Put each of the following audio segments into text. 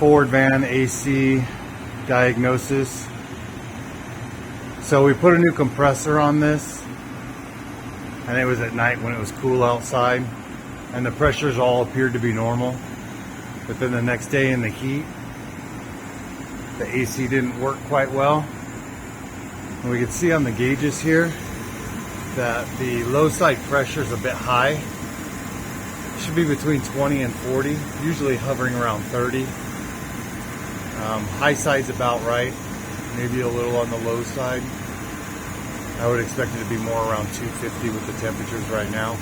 Ford van AC diagnosis. So we put a new compressor on this, and it was at night when it was cool outside, and the pressures all appeared to be normal. But then the next day in the heat, the AC didn't work quite well. And we can see on the gauges here that the low side pressure is a bit high. It should be between 20 and 40, usually hovering around 30. High side's about right, maybe a little on the low side. I would expect it to be more around 250 with the temperatures right now.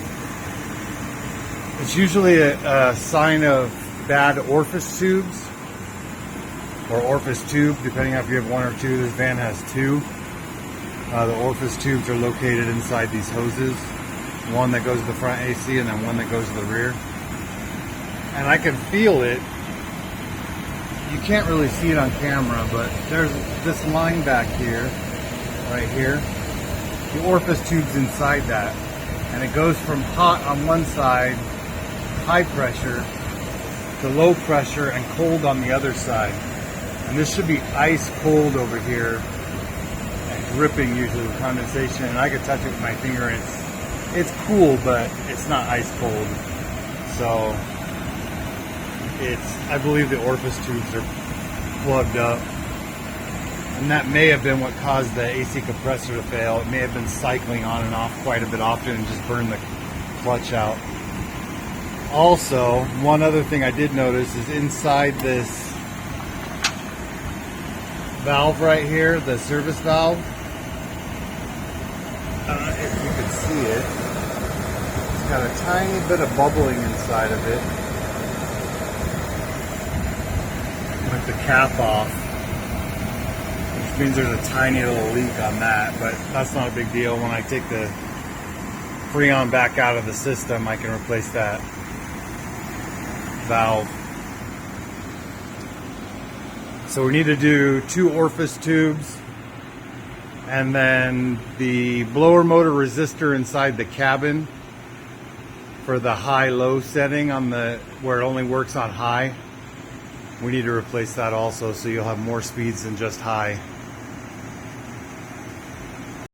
It's usually a sign of bad orifice tubes, or orifice tube, depending on if you have one or two. This van has two. The orifice tubes are located inside these hoses. One that goes to the front AC and then one that goes to the rear. And I can feel it. You can't really see it on camera, but there's this line back here, right here. The orifice tube's inside that. And it goes from hot on one side, high pressure, to low pressure and cold on the other side. And this should be ice cold over here and dripping usually with condensation. And I could touch it with my finger and it's cool, but it's not ice cold. So I believe the orifice tubes are plugged up. And that may have been what caused the AC compressor to fail. It may have been cycling on and off quite a bit often and just burned the clutch out. Also, one other thing I did notice is inside this valve right here, the service valve, if you can see it, it's got a tiny bit of bubbling inside of it with the cap off, which means there's a tiny little leak on that, but that's not a big deal. When I take the Freon back out of the system, I can replace that valve. So we need to do 2 orifice tubes, and then the blower motor resistor inside the cabin for the high-low setting on the where it only works on high. We need to replace that also, so you'll have more speeds than just high.